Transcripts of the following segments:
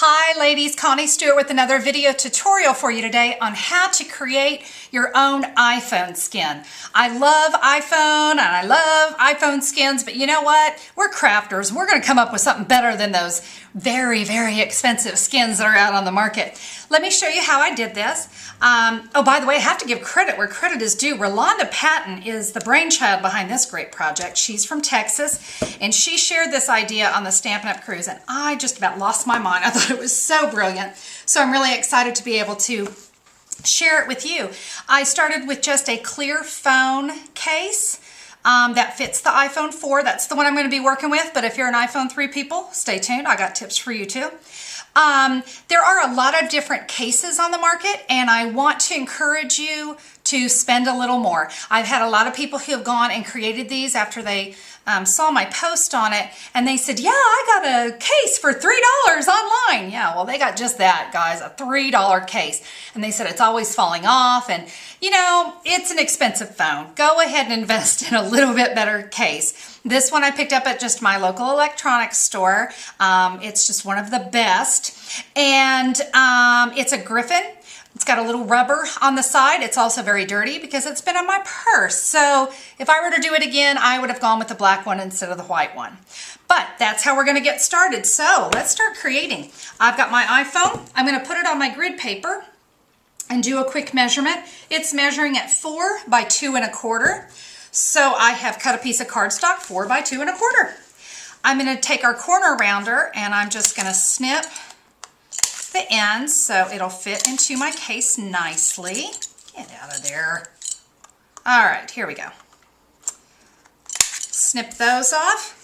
Hi ladies, Connie Stewart with another video tutorial for you today on how to create your own iPhone skin. I love iPhone and I love iPhone skins, but you know what? We're crafters. We're going to come up with something better than those very, very expensive skins that are out on the market. Let me show you how I did this. Oh, by the way, I have to give credit where credit is due. Rolanda Patton is the brainchild behind this great project. She's from Texas, and she shared this idea on the Stampin' Up! Cruise, and I just about lost my mind. I thought it was so brilliant. So I'm really excited to be able to share it with you. I started with just a clear phone case that fits the iPhone 4. That's the one I'm going to be working with, but if you're an iPhone 3 people, stay tuned. I got tips for you too. There are a lot of different cases on the market, and I want to encourage you to spend a little more. I've had a lot of people who have gone and created these after they saw my post on it, and they said, yeah, I got a case for $3 online. Yeah, well, they got just that, guys, a $3 case. And they said it's always falling off, and you know, it's an expensive phone. Go ahead and invest in a little bit better case. This one I picked up at just my local electronics store. It's just one of the best. And it's a Griffin. It's got a little rubber on the side. It's also very dirty because it's been in my purse. So if I were to do it again, I would have gone with the black one instead of the white one. But that's how we're going to get started. So let's start creating. I've got my iPhone. I'm going to put it on my grid paper and do a quick measurement. It's measuring at 4 by 2 1/4. So I have cut a piece of cardstock 4 by 2 1/4. I'm going to take our corner rounder and I'm just going to snip the ends so it'll fit into my case nicely. Get out of there. All right, here we go. Snip those off.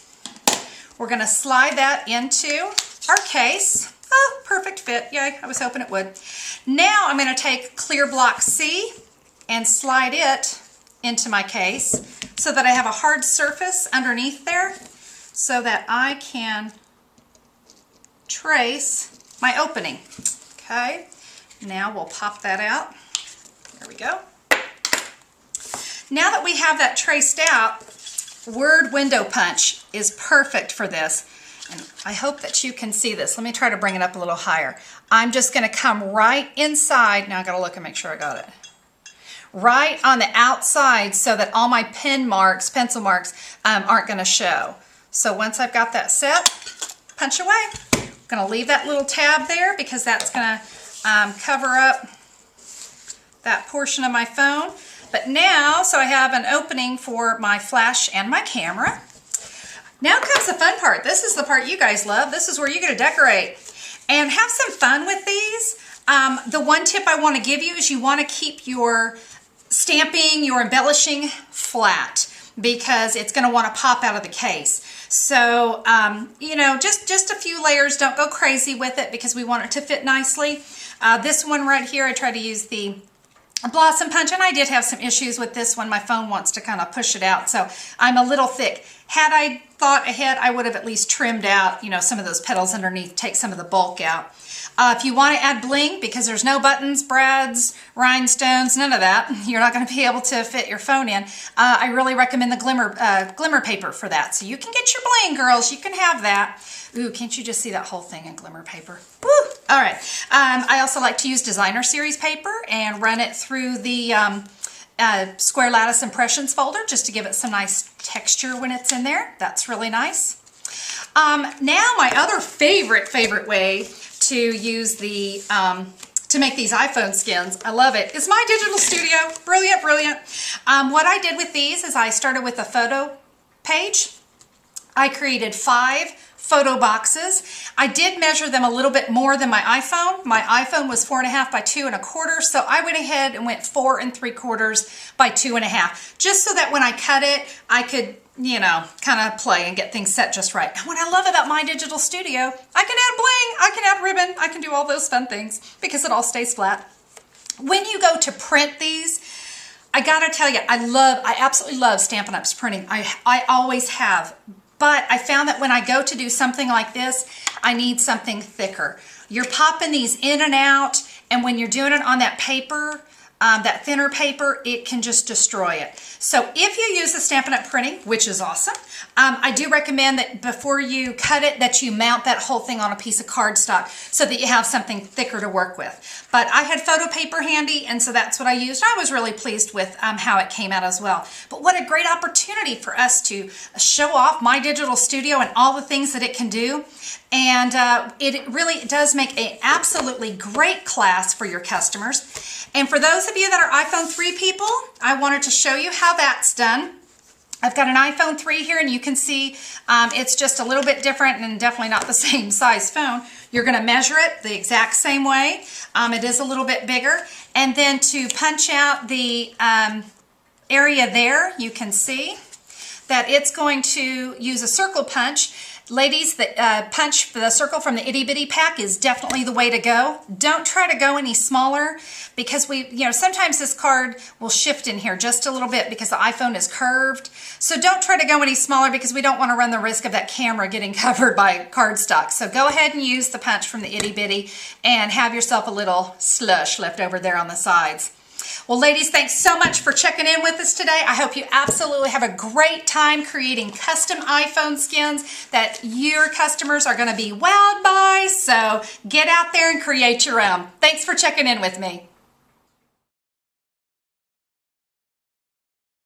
We're going to slide that into our case. Oh, perfect fit. Yay, I was hoping it would. Now I'm going to take clear block C and slide it into my case so that I have a hard surface underneath there so that I can trace my opening. Okay, now we'll pop that out. There we go. Now that we have that traced out, Word Window Punch is perfect for this. And I hope that you can see this. Let me try to bring it up a little higher. I'm just going to come right inside. Now I got to look and make sure I got it. Right on the outside so that all my pen marks, pencil marks, aren't going to show. So once I've got that set, punch away. I'm going to leave that little tab there because that's going to cover up that portion of my phone. But now, so I have an opening for my flash and my camera. Now comes the fun part. This is the part you guys love. This is where you're going to decorate and have some fun with these. The one tip I want to give you is you want to keep your stamping, your embellishing flat because it's going to want to pop out of the case. So, you know, just a few layers. Don't go crazy with it because we want it to fit nicely. This one right here, I try to use the Blossom Punch, and I did have some issues with this one. My phone wants to kind of push it out, so I'm a little thick. Had I thought ahead, I would have at least trimmed out, you know, some of those petals underneath, take some of the bulk out. If you want to add bling, because there's no buttons, brads, rhinestones, none of that, you're not going to be able to fit your phone in, I really recommend the glimmer paper for that. So you can get your bling, girls. You can have that. Ooh, can't you just see that whole thing in glimmer paper? Woo! All right. I also like to use designer series paper and run it through the Square Lattice Impressions folder just to give it some nice texture when it's in there. That's really nice. Now my other favorite way to use the to make these iPhone skins, I love it, is my digital studio. Brilliant, brilliant. What I did with these is I started with a photo page. I created 5 photo boxes. I did measure them a little bit more than my iPhone. My iPhone was 4.5 by 2 1/4, so I went ahead and went 4 3/4 by 2 1/2, just so that when I cut it, I could, you know, kind of play and get things set just right. And what I love about my digital studio, I can add bling, I can add ribbon, I can do all those fun things because it all stays flat. When you go to print these, I gotta tell you, I absolutely love Stampin' Up's printing. I always have. But I found that when I go to do something like this, I need something thicker. You're popping these in and out, and when you're doing it on that paper, that thinner paper, it can just destroy it. So if you use the Stampin' Up! Printing, which is awesome, I do recommend that before you cut it, that you mount that whole thing on a piece of cardstock so that you have something thicker to work with. But I had photo paper handy, and so that's what I used. I was really pleased with how it came out as well. But what a great opportunity for us to show off my digital studio and all the things that it can do. And it really does make an absolutely great class for your customers. And for those of you that are iPhone 3 people, I wanted to show you how that's done. I've got an iPhone 3 here, and you can see it's just a little bit different and definitely not the same size phone. You're going to measure it the exact same way. It is a little bit bigger. And then to punch out the area there, you can see that it's going to use a circle punch. Ladies, the punch for the circle from the itty bitty pack is definitely the way to go. Don't try to go any smaller, because sometimes this card will shift in here just a little bit because the iPhone is curved. So don't try to go any smaller, because we don't want to run the risk of that camera getting covered by cardstock. So go ahead and use the punch from the itty bitty and have yourself a little slush left over there on the sides. Well, ladies, thanks so much for checking in with us today. I hope you absolutely have a great time creating custom iPhone skins that your customers are going to be wowed by. So get out there and create your own. Thanks for checking in with me.